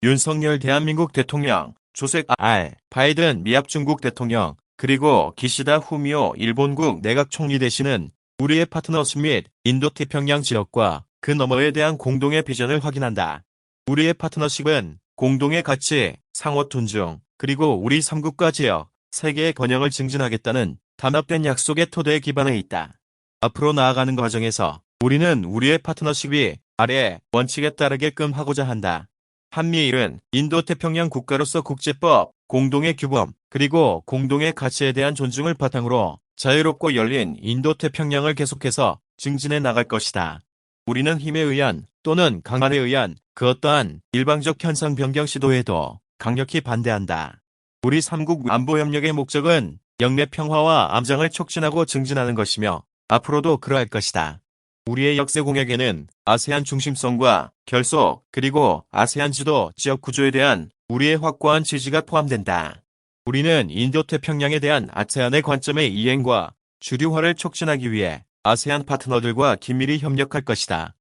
윤석열 대한민국 대통령, 조셉 R. 바이든 미합 중국 대통령, 그리고 기시다 후미오 일본국 내각 총리 대신은 우리의 파트너십 및 인도태평양 지역과 그 너머에 대한 공동의 비전을 확인한다. 우리의 파트너십은 공동의 가치, 상호 존중, 그리고 우리 3국가 지역, 세계의 번영을 증진하겠다는 단합된 약속의 토대에 기반해 있다. 앞으로 나아가는 과정에서 우리는 우리의 파트너십이 아래의 원칙에 따르게끔 하고자 한다. 한미일은 인도태평양 국가로서 국제법, 공동의 규범, 그리고 공동의 가치에 대한 존중을 바탕으로 자유롭고 열린 인도태평양을 계속해서 증진해 나갈 것이다. 우리는 힘에 의한 또는 강압에 의한 그 어떠한 일방적 현상 변경 시도에도 강력히 반대한다. 우리 3국 안보협력의 목적은 영내 평화와 안정을 촉진하고 증진하는 것이며 앞으로도 그러할 것이다. 우리의 역사 공약에는 아세안 중심성과 결속 그리고 아세안 주도 지역 구조에 대한 우리의 확고한 지지가 포함된다. 우리는 인도태평양에 대한 아세안의 관점의 이행과 주류화를 촉진하기 위해 아세안 파트너들과 긴밀히 협력할 것이다.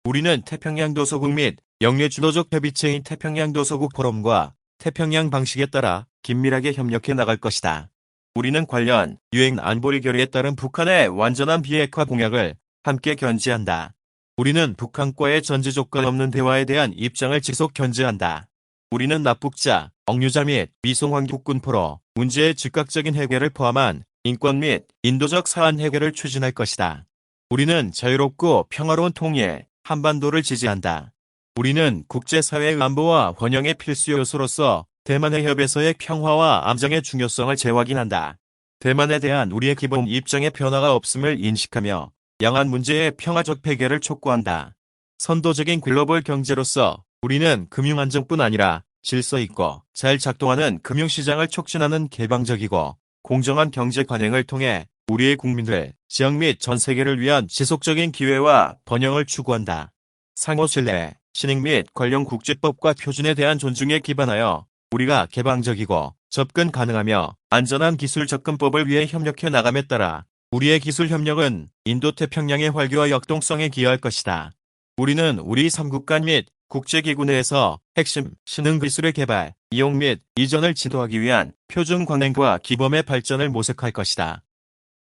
우리는 태평양도서국 및 영내 주도적 협의체인 태평양도서국 포럼과 태평양 방식에 따라 긴밀하게 협력해 나갈 것이다. 우리는 관련 유엔 안보리 결의에 따른 북한의 완전한 비핵화 공약을 함께 견지한다. 우리는 북한과의 전제 조건 없는 대화에 대한 입장을 지속 견지한다. 우리는 납북자, 억류자 및 미송환국군 포로 문제의 즉각적인 해결을 포함한 인권 및 인도적 사안 해결을 추진할 것이다. 우리는 자유롭고 평화로운 통일, 한반도를 지지한다. 우리는 국제사회의 안보와 번영의 필수 요소로서 대만 해협에서의 평화와 안정의 중요성을 재확인한다. 대만에 대한 우리의 기본 입장에 변화가 없음을 인식하며 양안 문제의 평화적 해결을 촉구한다. 선도적인 글로벌 경제로서 우리는 금융안정뿐 아니라 질서 있고 잘 작동하는 금융시장을 촉진하는 개방적이고 공정한 경제 관행을 통해 우리의 국민들, 지역 및 전 세계를 위한 지속적인 기회와 번영을 추구한다. 상호 신뢰, 신익 및 관련 국제법과 표준에 대한 존중에 기반하여 우리가 개방적이고 접근 가능하며 안전한 기술 접근법을 위해 협력해 나감에 따라 우리의 기술 협력은 인도태평양의 활기와 역동성에 기여할 것이다. 우리는 우리 3국 간 및 국제기구 내에서 핵심 신흥기술의 개발, 이용 및 이전을 지도하기 위한 표준 관행과 기범의 발전을 모색할 것이다.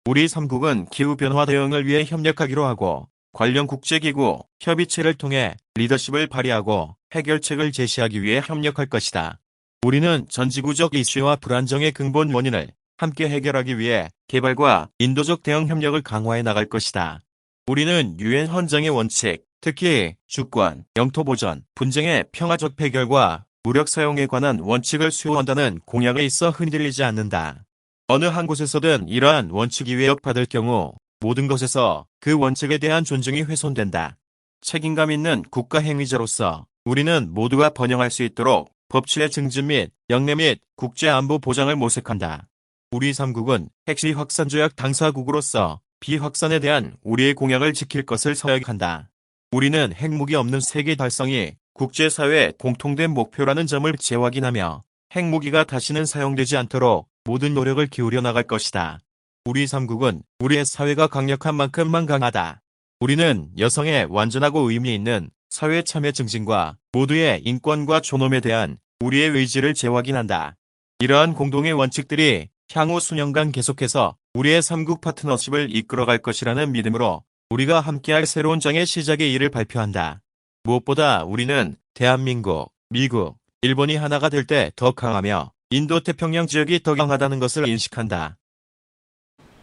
우리 3국은 기후변화 대응을 위해 협력하기로 하고 관련 국제기구, 협의체를 통해 리더십을 발휘하고 해결책을 제시하기 위해 협력할 것이다. 우리는 전지구적 이슈와 불안정의 근본 원인을 함께 해결하기 위해 개발과 인도적 대응 협력을 강화해 나갈 것이다. 우리는 유엔 헌장의 원칙, 특히 주권, 영토 보전, 분쟁의 평화적 해결과 무력 사용에 관한 원칙을 수호한다는 공약에 있어 흔들리지 않는다. 어느 한 곳에서든 이러한 원칙이 왜곡받을 경우 모든 것에서 그 원칙에 대한 존중이 훼손된다. 책임감 있는 국가 행위자로서 우리는 모두가 번영할 수 있도록 법치의 증진 및 영내 및 국제안보 보장을 모색한다. 우리 3국은 핵시 확산조약 당사국으로서 비확산에 대한 우리의 공약을 지킬 것을 서약한다. 우리는 핵무기 없는 세계 달성이 국제사회의 공통된 목표라는 점을 재확인하며 핵무기가 다시는 사용되지 않도록 모든 노력을 기울여 나갈 것이다. 우리 3국은 우리의 사회가 강력한 만큼만 강하다. 우리는 여성의 완전하고 의미 있는 사회 참여 증진과 모두의 인권과 존엄에 대한 우리의 의지를 재확인한다. 이러한 공동의 원칙들이 향후 수년간 계속해서 우리의 3국 파트너십을 이끌어갈 것이라는 믿음으로 우리가 함께할 새로운 장의 시작의 일을 발표한다. 무엇보다 우리는 대한민국, 미국, 일본이 하나가 될 때 더 강하며 인도태평양 지역이 더 강하다는 것을 인식한다.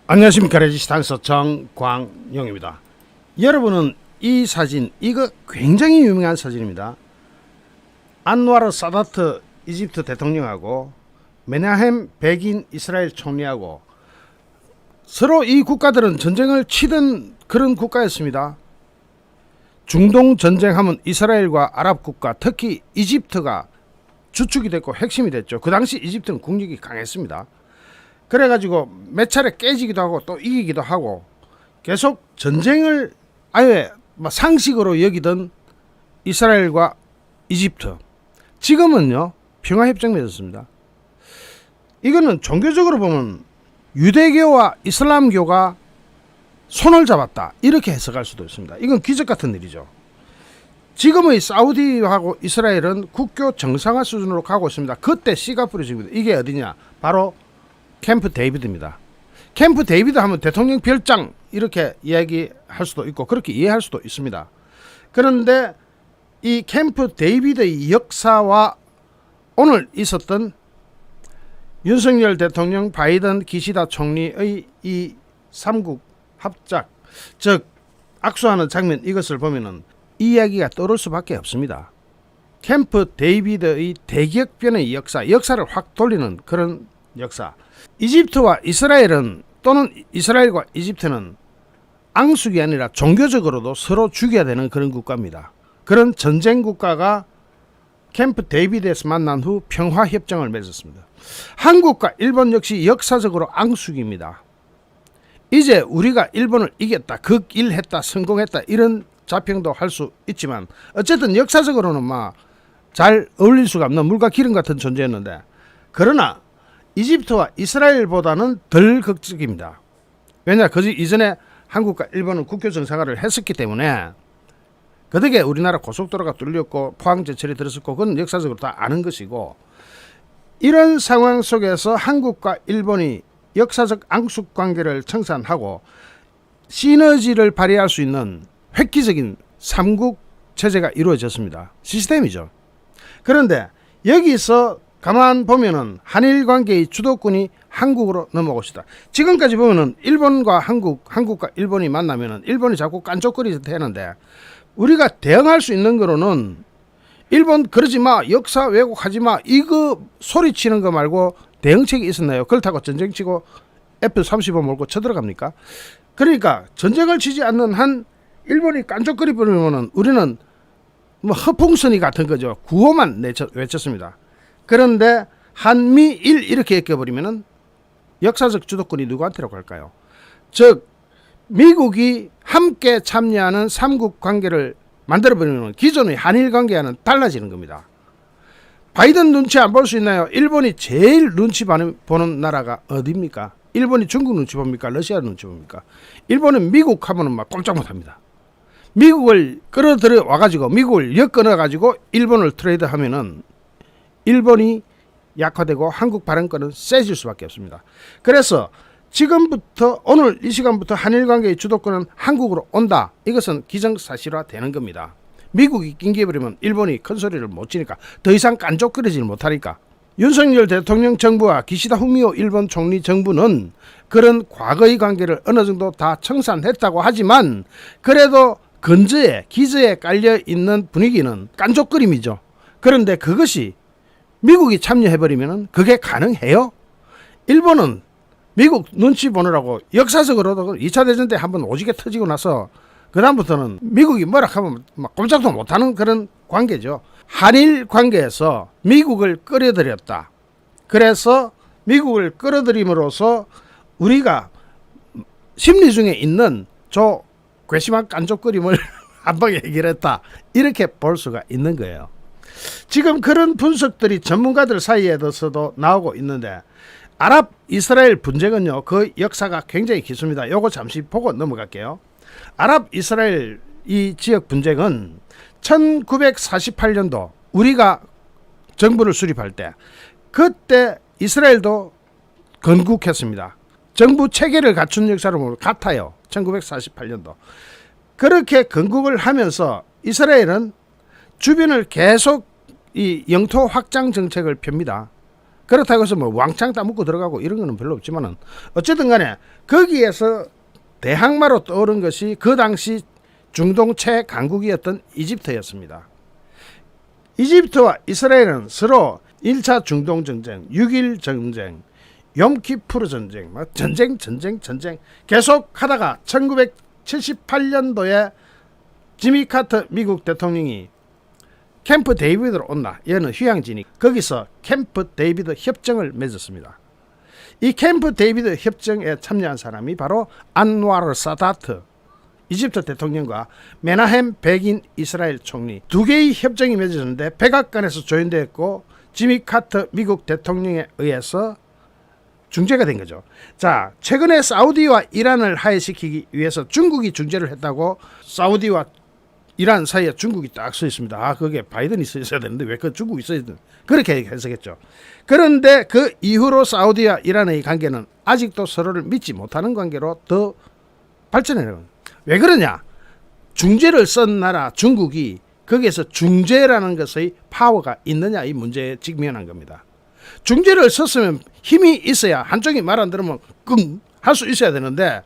안녕하십니까. 레지스탕스 정광용입니다. 여러분은 이 사진, 이거 굉장히 유명한 사진입니다. 안와르 사다트 이집트 대통령하고 메나헴 베긴 이스라엘 총리하고 서로 이 국가들은 전쟁을 치던 그런 국가였습니다. 중동 전쟁하면 이스라엘과 아랍 국가, 특히 이집트가 주축이 됐고 핵심이 됐죠. 그 당시 이집트는 국력이 강했습니다. 그래가지고 몇 차례 깨지기도 하고 또 이기기도 하고 계속 전쟁을 아예 상식으로 여기던 이스라엘과 이집트. 지금은요, 평화협정 맺었습니다. 이거는 종교적으로 보면 유대교와 이슬람교가 손을 잡았다, 이렇게 해석할 수도 있습니다. 이건 기적 같은 일이죠. 지금의 사우디하고 이스라엘은 국교 정상화 수준으로 가고 있습니다. 그때 씨가 뿌려집니다. 이게 어디냐? 바로 캠프 데이비드입니다. 캠프 데이비드 하면 대통령 별장 이렇게 이야기할 수도 있고 그렇게 이해할 수도 있습니다. 그런데 이 캠프 데이비드의 역사와 오늘 있었던 윤석열 대통령, 바이든, 기시다 총리의 이 삼국 합작, 즉 악수하는 장면, 이것을 보면은 이야기가 떠오를 수밖에 없습니다. 캠프 데이비드의 대격변의 역사를 확 돌리는 그런 역사. 이집트와 이스라엘은, 또는 이스라엘과 이집트는 앙숙이 아니라 종교적으로도 서로 죽여야 되는 그런 국가입니다. 그런 전쟁 국가가 캠프 데이비드에서 만난 후 평화협정을 맺었습니다. 한국과 일본 역시 역사적으로 앙숙입니다. 이제 우리가 일본을 이겼다, 극일했다, 성공했다, 이런 자평도 할 수 있지만 어쨌든 역사적으로는 잘 어울릴 수가 없는 물과 기름 같은 존재였는데, 그러나 이집트와 이스라엘보다는 덜 극적입니다. 왜냐, 그 이전에 한국과 일본은 국교 정상화를 했었기 때문에 그 덕에 우리나라 고속도로가 뚫렸고 포항제철이 들었었고, 그건 역사적으로 다 아는 것이고, 이런 상황 속에서 한국과 일본이 역사적 앙숙 관계를 청산하고 시너지를 발휘할 수 있는 획기적인 삼국 체제가 이루어졌습니다. 시스템이죠. 그런데 여기서 가만 보면은 한일 관계의 주도권이 한국으로 넘어오고 있다. 지금까지 보면은 일본과 한국과 일본이 만나면은 일본이 자꾸 깐족거리서 되는데, 우리가 대응할 수 있는 거로는 일본 그러지 마, 역사 왜곡하지 마, 이거 소리치는 거 말고 대응책이 있었나요? 그렇다고 전쟁치고 F-35 몰고 쳐들어갑니까? 그러니까 전쟁을 치지 않는 한 일본이 깐족거리 버리면 우리는 허풍선이 같은 거죠. 구호만 외쳤습니다. 그런데 한미일 이렇게 엮여버리면 역사적 주도권이 누구한테로 갈까요? 즉 미국이 함께 참여하는 삼국 관계를 만들어버리면 기존의 한일 관계와는 달라지는 겁니다. 바이든 눈치 안 볼 수 있나요? 일본이 제일 눈치 보는 나라가 어디입니까? 일본이 중국 눈치 봅니까? 러시아 눈치 봅니까? 일본은 미국 하면은 꼼짝 못합니다. 미국을 끌어들여 와가지고, 미국을 엮어넣어가지고 일본을 트레이드하면은 일본이 약화되고 한국 발언권은 세질 수밖에 없습니다. 그래서 지금부터, 오늘 이 시간부터 한일 관계의 주도권은 한국으로 온다. 이것은 기정사실화 되는 겁니다. 미국이 낑겨버리면 일본이 큰 소리를 못 치니까, 더 이상 깐족거리지 못하니까. 윤석열 대통령 정부와 기시다 후미오 일본 총리 정부는 그런 과거의 관계를 어느 정도 다 청산했다고 하지만, 그래도 기저에 깔려있는 분위기는 깐족거림이죠. 그런데 그것이 미국이 참여해버리면 그게 가능해요? 일본은 미국 눈치 보느라고 역사적으로도 2차 대전 때 한번 오지게 터지고 나서 그 다음부터는 미국이 뭐라 하면 꼼짝도 못하는 그런 관계죠. 한일 관계에서 미국을 끌어들였다. 그래서 미국을 끌어들임으로써 우리가 심리 중에 있는 저 괘씸한 깐족거림을 한방에 해결했다. 이렇게 볼 수가 있는 거예요. 지금 그런 분석들이 전문가들 사이에서도 나오고 있는데, 아랍 이스라엘 분쟁은요, 그 역사가 굉장히 깊습니다. 요거 잠시 보고 넘어갈게요. 아랍 이스라엘 이 지역 분쟁은 1948년도 우리가 정부를 수립할 때, 그때 이스라엘도 건국했습니다. 정부 체계를 갖춘 역사를 보면 같아요. 1948년도. 그렇게 건국을 하면서 이스라엘은 주변을 계속 이 영토 확장 정책을 펴니다. 그렇다고 해서 왕창 따먹고 들어가고 이런 거는 별로 없지만은, 어쨌든 간에 거기에서 대항마로 떠오른 것이 그 당시 중동 최강국이었던 이집트였습니다. 이집트와 이스라엘은 서로 1차 중동 전쟁, 6.1 전쟁, 욤키푸르 전쟁, 전쟁 계속 하다가 1978년도에 지미 카터 미국 대통령이 캠프 데이비드로 온다. 얘는 휴양지니 거기서 캠프 데이비드 협정을 맺었습니다. 이 캠프 데이비드 협정에 참여한 사람이 바로 안와르 사다트 이집트 대통령과 메나헴 베긴 이스라엘 총리, 두 개의 협정이 맺어졌는데 백악관에서 조연되었고 지미 카터 미국 대통령에 의해서 중재가 된 거죠. 자, 최근에 사우디와 이란을 하해시키기 위해서 중국이 중재를 했다고 사우디와 이란 사이에 중국이 딱 서 있습니다. 아, 그게 바이든이 서 있어야 되는데 왜 그 중국이 서 있는 그렇게 해석했죠. 그런데 그 이후로 사우디와 이란의 관계는 아직도 서로를 믿지 못하는 관계로 더 발전해요. 왜 그러냐? 중재를 쓴 나라 중국이 거기에서 중재라는 것의 파워가 있느냐 이 문제에 직면한 겁니다. 중재를 썼으면 힘이 있어야 한쪽이 말 안 들으면 끙 할 수 있어야 되는데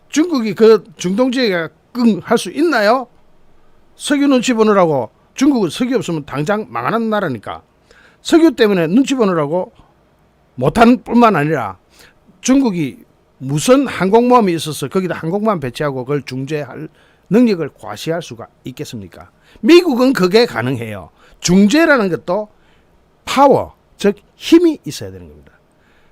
중국이 그 중동 지역에 끙 할 수 있나요? 석유 눈치 보느라고 중국은 석유 없으면 당장 망하는 나라니까 석유 때문에 눈치 보느라고 못한 뿐만 아니라 중국이 무슨 항공모함이 있어서 거기다 항공모함 배치하고 그걸 중재할 능력을 과시할 수가 있겠습니까? 미국은 그게 가능해요. 중재라는 것도 파워, 즉 힘이 있어야 되는 겁니다.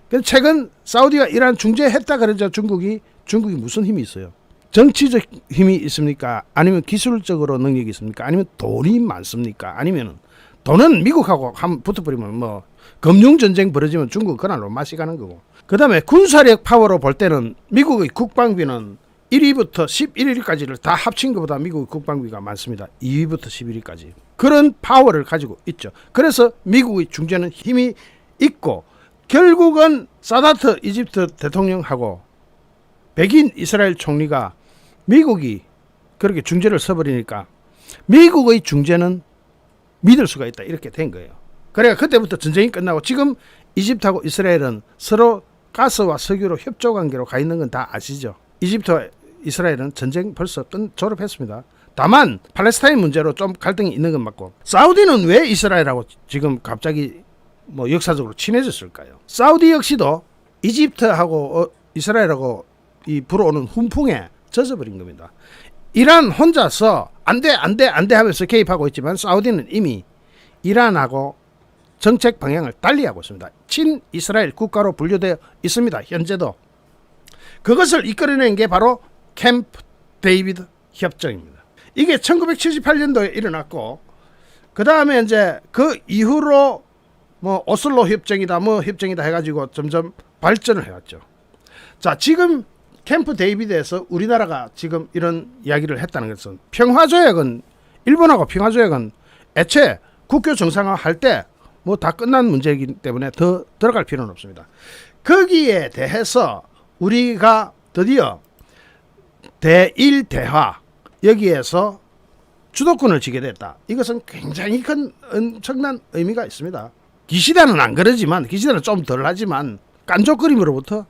그래서 최근 사우디가 이란 중재했다 그러죠. 중국이 무슨 힘이 있어요? 정치적 힘이 있습니까? 아니면 기술적으로 능력이 있습니까? 아니면 돈이 많습니까? 아니면 돈은 미국하고 한번 붙어버리면 뭐 금융전쟁 벌어지면 중국 그날로 맛이 가는 거고. 그 다음에 군사력 파워로 볼 때는 미국의 국방비는 1위부터 11위까지를 다 합친 것보다 미국의 국방비가 많습니다. 2위부터 11위까지. 그런 파워를 가지고 있죠. 그래서 미국의 중재는 힘이 있고 결국은 사다트 이집트 대통령하고 백인 이스라엘 총리가 미국이 그렇게 중재를 써버리니까 미국의 중재는 믿을 수가 있다 이렇게 된 거예요. 그래야 그때부터 전쟁이 끝나고 지금 이집트하고 이스라엘은 서로 가스와 석유로 협조 관계로 가 있는 건 다 아시죠? 이집트와 이스라엘은 전쟁 벌써 졸업했습니다. 다만 팔레스타인 문제로 좀 갈등이 있는 건 맞고 사우디는 왜 이스라엘하고 지금 갑자기 뭐 역사적으로 친해졌을까요? 사우디 역시도 이집트하고 이스라엘하고 이 불어오는 훈풍에 젖어버린 겁니다. 이란 혼자서 안돼 하면서 개입하고 있지만 사우디는 이미 이란하고 정책 방향을 달리하고 있습니다. 친 이스라엘 국가로 분류되어 있습니다. 현재도. 그것을 이끌어낸 게 바로 캠프 데이비드 협정입니다. 이게 1978년도에 일어났고 그 다음에 이제 그 이후로 뭐 오슬로 협정이다 뭐 협정이다 해가지고 점점 발전을 해왔죠. 자, 지금 캠프 데이비드에서 우리나라가 지금 이런 이야기를 했다는 것은 평화조약은 일본하고 평화조약은 애초에 국교 정상화 할 때 뭐 다 끝난 문제이기 때문에 더 들어갈 필요는 없습니다. 거기에 대해서 우리가 드디어 대일 대화 여기에서 주도권을 쥐게 됐다. 이것은 굉장히 큰 엄청난 의미가 있습니다. 기시다는 안 그러지만 기시다는 좀 덜 하지만 깐족거림으로부터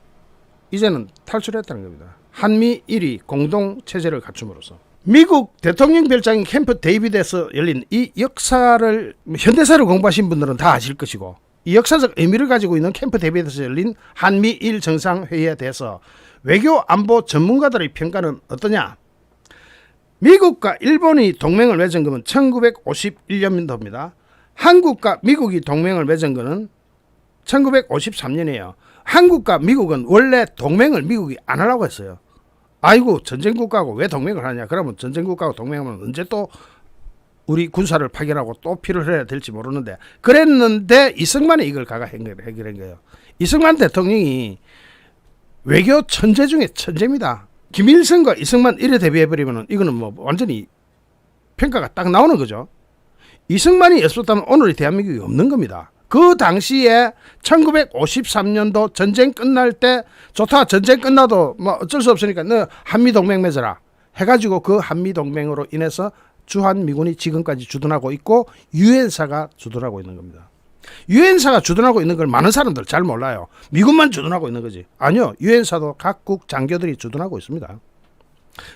이제는 탈출했다는 겁니다. 한미 1위 공동 체제를 갖춤으로써 미국 대통령 별장인 캠프 데이비드에서 열린 이 역사를 현대사를 공부하신 분들은 다 아실 것이고 이 역사적 의미를 가지고 있는 캠프 데이비드에서 열린 한미일 정상회의에 대해서 외교 안보 전문가들의 평가는 어떠냐? 미국과 일본이 동맹을 맺은 것은 1951년도입니다. 한국과 미국이 동맹을 맺은 것은 1953년이에요. 한국과 미국은 원래 동맹을 미국이 안 하려고 했어요. 아이고 전쟁국가하고 왜 동맹을 하냐. 그러면 전쟁국가하고 동맹하면 언제 또 우리 군사를 파견하고 또 필요를 해야 될지 모르는데 그랬는데 이승만이 이걸 가가 해결한 거예요. 이승만 대통령이 외교 천재 중에 천재입니다. 김일성과 이승만 이래 대비해버리면 이거는 뭐 완전히 평가가 딱 나오는 거죠. 이승만이 없었다면 오늘의 대한민국이 없는 겁니다. 그 당시에 1953년도 전쟁 끝날 때 좋다 전쟁 끝나도 뭐 어쩔 수 없으니까 너 한미동맹 맺어라 해가지고 그 한미동맹으로 인해서 주한미군이 지금까지 주둔하고 있고 유엔사가 주둔하고 있는 겁니다. 유엔사가 주둔하고 있는 걸 많은 사람들 잘 몰라요. 미군만 주둔하고 있는 거지. 아니요. 유엔사도 각국 장교들이 주둔하고 있습니다.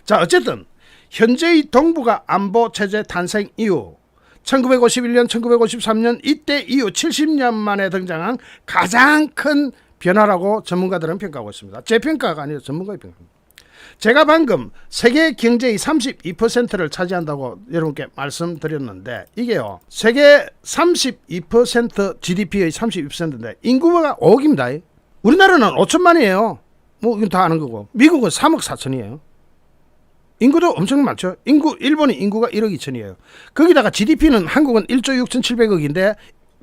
자, 어쨌든 현재의 동북아 안보체제 탄생 이후 1951년, 1953년 이때 이후 70년 만에 등장한 가장 큰 변화라고 전문가들은 평가하고 있습니다. 제 평가가 아니라 전문가의 평가입니다. 제가 방금 세계 경제의 32%를 차지한다고 여러분께 말씀드렸는데 이게요. 세계 32% GDP의 32%인데 인구가 5억입니다. 우리나라는 5천만이에요. 뭐 이건 다 아는 거고. 미국은 3억 4천이에요. 인구도 엄청 많죠. 일본이 인구가 1억 2천이에요. 거기다가 GDP는 한국은 1조 6,700억인데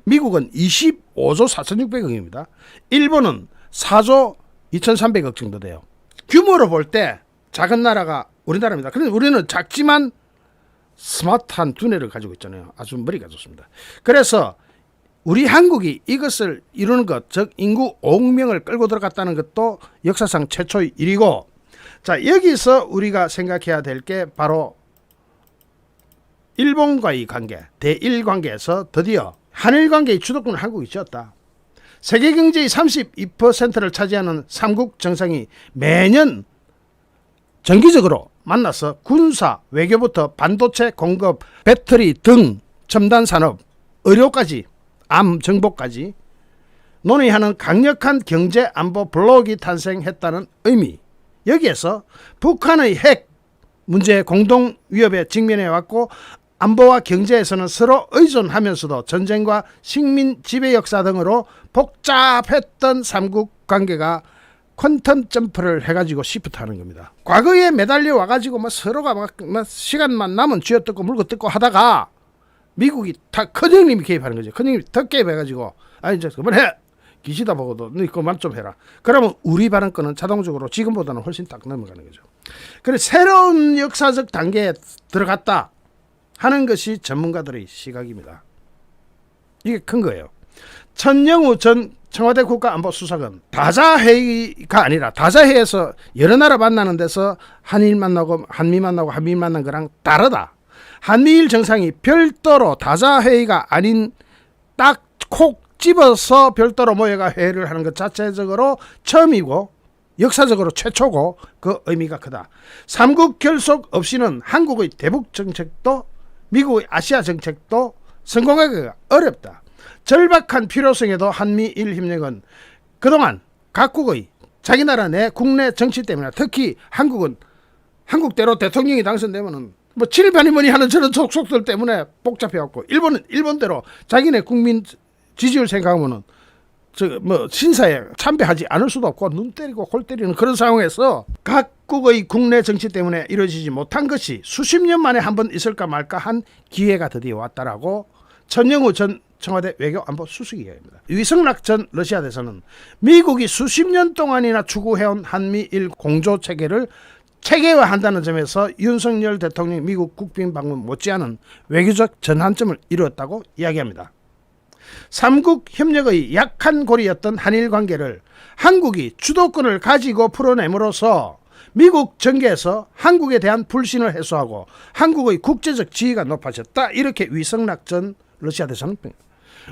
미국은 25조 4,600억입니다. 일본은 4조 2,300억 정도 돼요. 규모로 볼 때 작은 나라가 우리나라입니다. 그런데 우리는 작지만 스마트한 두뇌를 가지고 있잖아요. 아주 머리가 좋습니다. 그래서 우리 한국이 이것을 이루는 것, 즉 인구 5억 명을 끌고 들어갔다는 것도 역사상 최초의 일이고, 자 여기서 우리가 생각해야 될 게 바로 일본과의 관계, 대일 관계에서 드디어 한일 관계의 주도권을 한국이 쥐었다. 세계 경제의 32%를 차지하는 삼국 정상이 매년 정기적으로 만나서 군사, 외교부터 반도체 공급, 배터리 등 첨단 산업, 의료까지, 암 정보까지 논의하는 강력한 경제 안보 블록이 탄생했다는 의미. 여기에서 북한의 핵 문제 공동 위협에 직면해 왔고, 안보와 경제에서는 서로 의존하면서도 전쟁과 식민 지배 역사 등으로 복잡했던 삼국 관계가 퀀텀 점프를 해가지고 시프트하는 겁니다. 과거에 매달려 와가지고 서로가 시간만 나면 쥐어뜯고 물고 뜯고 하다가 미국이 다 큰형님이 개입하는 거죠. 큰형님이 더 개입해가지고 이제 그만해. 기시다 보고도 너 그만 좀 해라. 그러면 우리 발언권은 자동적으로 지금보다는 훨씬 딱 넘어가는 거죠. 그래 새로운 역사적 단계에 들어갔다 하는 것이 전문가들의 시각입니다. 이게 큰 거예요. 천영우 전 청와대 국가안보수석은 다자회의가 아니라, 다자회의에서 여러 나라 만나는 데서 한일 만나고 한미 만나고 한미 만난 거랑 다르다. 한미일 정상이 별도로 다자회의가 아닌 딱 콕 집어서 별도로 모여가 회의를 하는 것 자체적으로 처음이고 역사적으로 최초고 그 의미가 크다. 삼국 결속 없이는 한국의 대북 정책도 미국의 아시아 정책도 성공하기가 어렵다. 절박한 필요성에도 한미일 협력은 그동안 각국의 자기 나라 내 국내 정치 때문에, 특히 한국은 한국대로 대통령이 당선되면은 칠판이 뭐니 하는 저런 속속들 때문에 복잡해갖고, 일본은 일본대로 자기네 국민 지지율 생각하면은 신사에 참배하지 않을 수도 없고 눈 때리고 골 때리는 그런 상황에서 각국의 국내 정치 때문에 이루어지지 못한 것이 수십 년 만에 한 번 있을까 말까 한 기회가 드디어 왔다라고 천영우 전 청와대 외교안보 수석이 이야기합니다. 위성락 전 러시아 대사는 미국이 수십 년 동안이나 추구해온 한미일 공조 체계를 체계화한다는 점에서 윤석열 대통령이 미국 국빈 방문 못지않은 외교적 전환점을 이루었다고 이야기합니다. 삼국 협력의 약한 고리였던 한일 관계를 한국이 주도권을 가지고 풀어냄으로써 미국 정계에서 한국에 대한 불신을 해소하고 한국의 국제적 지위가 높아졌다. 이렇게 위성락 전 러시아 대사는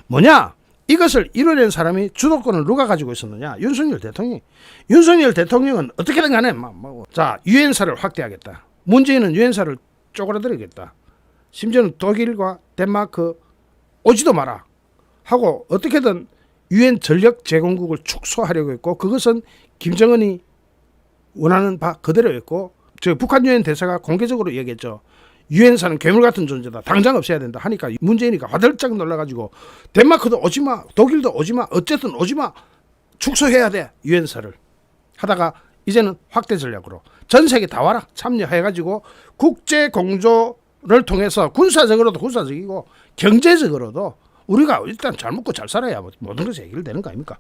뭐냐? 이것을 이뤄낸 사람이 주도권을 누가 가지고 있었느냐? 윤석열 대통령. 윤석열 대통령은 어떻게든 간에 자 유엔사를 확대하겠다. 문재인은 유엔사를 쪼그라들이겠다. 심지어는 독일과 덴마크 오지도 마라 하고 어떻게든 유엔 전력 제공국을 축소하려고 했고, 그것은 김정은이 원하는 바 그대로였고, 북한 유엔 대사가 공개적으로 얘기했죠. 유엔사는 괴물 같은 존재다. 당장 없애야 된다 하니까 문재인이가 화들짝 놀라가지고 덴마크도 오지마, 독일도 오지마, 어쨌든 오지마, 축소해야 돼 유엔사를 하다가 이제는 확대 전략으로 전 세계 다 와라 참여해가지고 국제 공조를 통해서 군사적으로도 군사적이고 경제적으로도 우리가 일단 잘 먹고 잘 살아야 모든 것이 해결되는 거 아닙니까?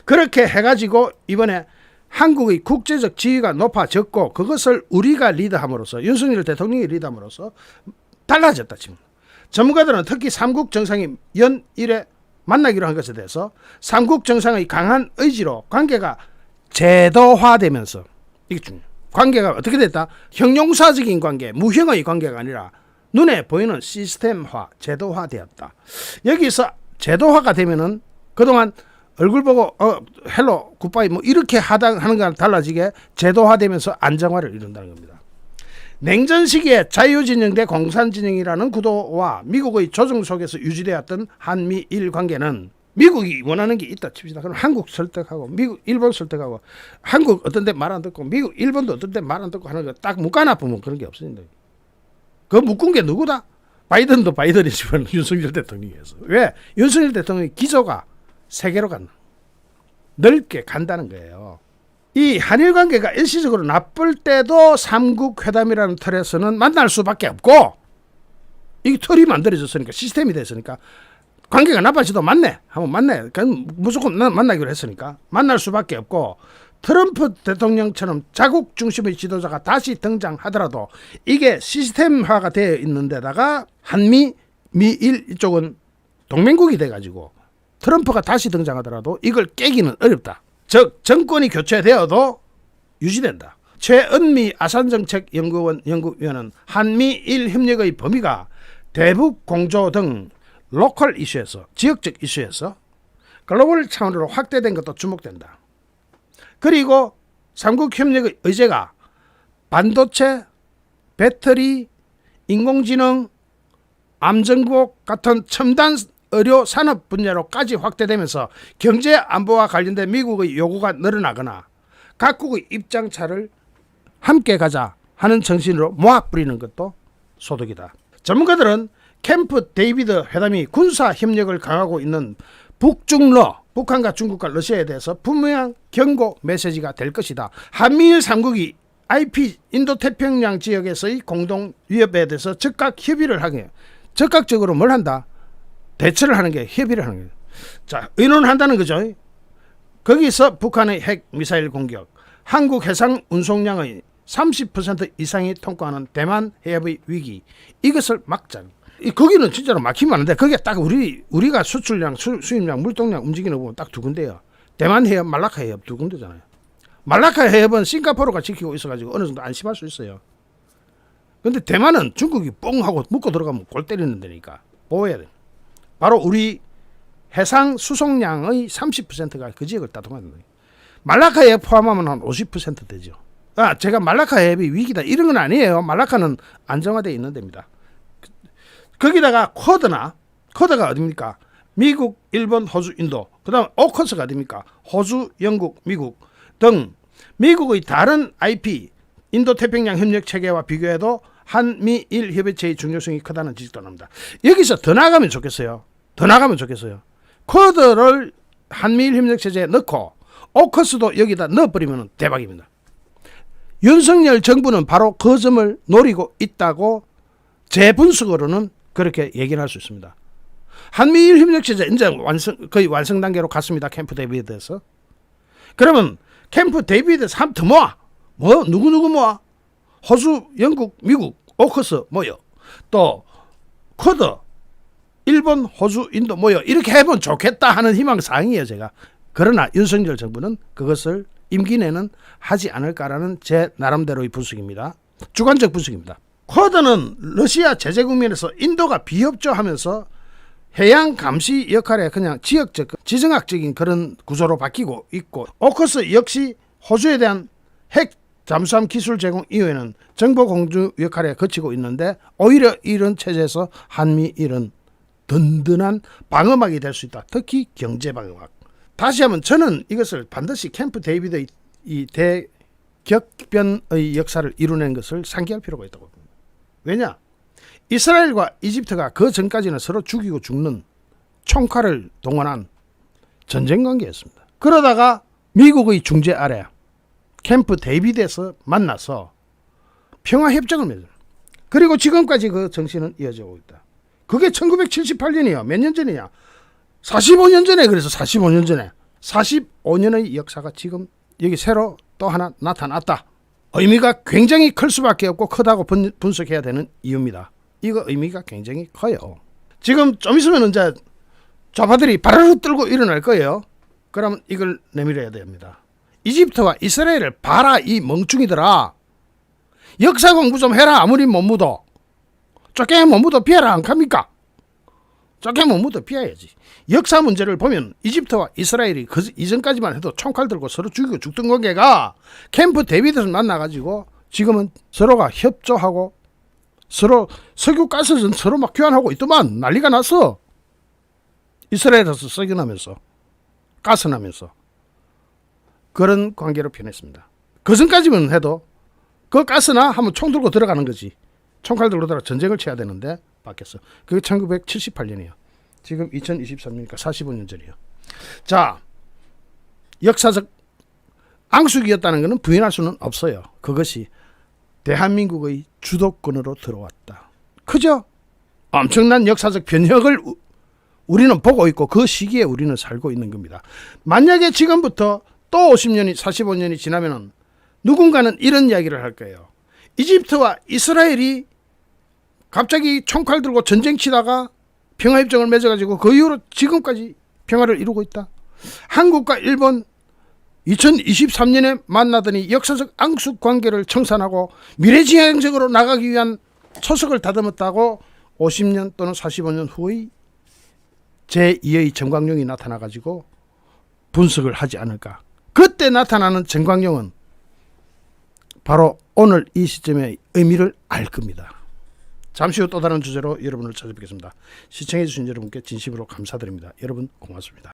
그렇게 해가지고 이번에 한국의 국제적 지위가 높아졌고, 그것을 우리가 리드함으로써, 윤석열 대통령이 리드함으로써 달라졌다. 지금 전문가들은 특히 삼국 정상이 연 1회 만나기로 한 것에 대해서 삼국 정상의 강한 의지로 관계가 제도화되면서, 이게 중요해요. 관계가 어떻게 됐다? 형용사적인 관계, 무형의 관계가 아니라 눈에 보이는 시스템화, 제도화되었다. 여기서 제도화가 되면은 그동안 얼굴 보고 헬로 굿바이 이렇게 하는 거랑 달라지게 제도화되면서 안정화를 이룬다는 겁니다. 냉전 시기에 자유진영 대 공산진영이라는 구도와 미국의 조정 속에서 유지되었던 한미일 관계는 미국이 원하는 게 있다 칩시다. 그럼 한국 설득하고 미국 일본 설득하고, 한국 어떤 데 말 안 듣고 미국 일본도 어떤 데 말 안 듣고 하는 거 딱 묶어놔보면 그런 게 없습니다. 그 묶은 게 누구다? 바이든도 바이든이지만 윤석열 대통령이 해서. 왜? 윤석열 대통령의 기조가 세계로 간다. 넓게 간다는 거예요. 이 한일 관계가 일시적으로 나쁠 때도 삼국 회담이라는 틀에서는 만날 수밖에 없고, 이 틀이 만들어졌으니까, 시스템이 됐으니까 관계가 나빠져도 만내 하면 만내. 그냥 무조건 만나기로 했으니까 만날 수밖에 없고, 트럼프 대통령처럼 자국 중심의 지도자가 다시 등장하더라도 이게 시스템화가 되어 있는 데다가 한미, 미일 이쪽은 동맹국이 돼가지고 트럼프가 다시 등장하더라도 이걸 깨기는 어렵다. 즉 정권이 교체되어도 유지된다. 최은미 아산정책연구원 연구위원은 한미일 협력의 범위가 대북 공조 등 로컬 이슈에서 지역적 이슈에서 글로벌 차원으로 확대된 것도 주목된다. 그리고 삼국 협력의 의제가 반도체, 배터리, 인공지능, 암정복 같은 첨단 의료 산업 분야로까지 확대되면서 경제 안보와 관련된 미국의 요구가 늘어나거나 각국의 입장차를 함께 가자 하는 정신으로 모아 뿌리는 것도 소득이다. 전문가들은 캠프 데이비드 회담이 군사 협력을 강화하고 있는 북중러, 북한과 중국과 러시아에 대해서 분명한 경고 메시지가 될 것이다. 한미일 3국이 IP 인도태평양 지역에서의 공동 위협에 대해서 적극 협의를 하게, 적극적으로 뭘 한다? 대처를 하는 게 협의를 하는 거예요. 자, 의논한다는 거죠. 거기서 북한의 핵 미사일 공격, 한국 해상 운송량의 30% 이상이 통과하는 대만 해협의 위기, 이것을 막자. 거기는 진짜로 막히면 안 돼. 거기에 딱 우리가 수출량, 수입량, 물동량 움직이는 거 보면 딱 두 군데요. 대만 해협, 말라카 해협 두 군데잖아요. 말라카 해협은 싱가포르가 지키고 있어가지고 어느 정도 안심할 수 있어요. 근데 대만은 중국이 뽕 하고 묶고 들어가면 골 때리는 데니까 보호해야 돼. 바로 우리 해상 수송량의 30%가 그 지역을 따통하는 거예요. 말라카 해협 포함하면 한 50% 되죠. 제가 말라카 해협이 위기다 이런 건 아니에요. 말라카는 안정화되어 있는 데입니다. 거기다가 쿼드가 어딥니까? 미국, 일본, 호주, 인도. 그 다음 오커스가 어딥니까? 호주, 영국, 미국 등 미국의 다른 IP 인도태평양 협력 체계와 비교해도 한미일 협의체의 중요성이 크다는 지적도 나옵니다. 여기서 더 나가면 좋겠어요. 쿼드를 한미일 협력 체제에 넣고 오커스도 여기다 넣어버리면 대박입니다. 윤석열 정부는 바로 그 점을 노리고 있다고 제 분석으로는 그렇게 얘기를 할 수 있습니다. 한미일 협력체제 이제 거의 완성 단계로 갔습니다. 캠프 데이비드에서. 그러면 캠프 데이비드에서 한 더 모아. 누구 모아? 호주, 영국, 미국, 오커스 모여. 또 쿼드, 일본, 호주, 인도 모여. 이렇게 해보면 좋겠다 하는 희망사항이에요, 제가. 그러나 윤석열 정부는 그것을 임기 내는 하지 않을까라는 제 나름대로의 분석입니다. 주관적 분석입니다. 쿼드는 러시아 제재 국면에서 인도가 비협조하면서 해양 감시 역할에 그냥 지역적, 지정학적인 그런 구조로 바뀌고 있고, 오커스 역시 호주에 대한 핵 잠수함 기술 제공 이후에는 정보 공유 역할에 거치고 있는데, 오히려 이런 체제에서 한미일은 든든한 방어막이 될 수 있다. 특히 경제 방어막. 다시 한번 저는 이것을 반드시 캠프 데이비드의 이 대격변의 역사를 이루는 것을 상기할 필요가 있다고 봅니다. 왜냐? 이스라엘과 이집트가 그 전까지는 서로 죽이고 죽는 총칼을 동원한 전쟁 관계였습니다. 그러다가 미국의 중재 아래 캠프 데이비드에서 만나서 평화협정을 맺어요. 그리고 지금까지 그 정신은 이어지고 있다. 그게 1978년이야. 몇 년 전이냐? 45년 전에. 그래서 45년 전에 45년의 역사가 지금 여기 새로 또 하나 나타났다. 의미가 굉장히 클 수밖에 없고 크다고 분석해야 되는 이유입니다. 이거 의미가 굉장히 커요. 지금 좀 있으면 이제 좌파들이 바르르 떨고 일어날 거예요. 그럼 이걸 내밀어야 됩니다. 이집트와 이스라엘을 봐라 이 멍충이들아. 역사 공부 좀 해라. 아무리 못 묻어. 쪼개 못 묻어 피해라 안 갑니까? 쪼개 못 묻어 피해야지. 역사 문제를 보면 이집트와 이스라엘이 그 이전까지만 해도 총칼 들고 서로 죽이고 죽던 관계가 캠프 데이비드에서 만나가지고 지금은 서로가 협조하고 서로 석유 가스전 서로 막 교환하고 있더만 난리가 났어. 이스라엘에서 석유 나면서 가스 나면서 그런 관계로 변했습니다. 그 전까지만 해도 그 가스나 하면 총 들고 들어가는 거지. 총칼 들고 들어가 전쟁을 쳐야 되는데 바뀌었어. 그게 1978년이에요. 지금 2023년이니까 45년 전이에요. 자, 역사적 앙숙이었다는 것은 부인할 수는 없어요. 그것이 대한민국의 주도권으로 들어왔다. 그죠? 엄청난 역사적 변혁을 우리는 보고 있고 그 시기에 우리는 살고 있는 겁니다. 만약에 지금부터 또 50년이 45년이 지나면은 누군가는 이런 이야기를 할 거예요. 이집트와 이스라엘이 갑자기 총칼 들고 전쟁 치다가 평화협정을 맺어가지고 그 이후로 지금까지 평화를 이루고 있다. 한국과 일본 2023년에 만나더니 역사적 앙숙 관계를 청산하고 미래지향적으로 나가기 위한 초석을 다듬었다고 50년 또는 45년 후의 제2의 정광용이 나타나가지고 분석을 하지 않을까. 그때 나타나는 정광용은 바로 오늘 이 시점의 의미를 알 겁니다. 잠시 후 또 다른 주제로 여러분을 찾아뵙겠습니다. 시청해주신 여러분께 진심으로 감사드립니다. 여러분 고맙습니다.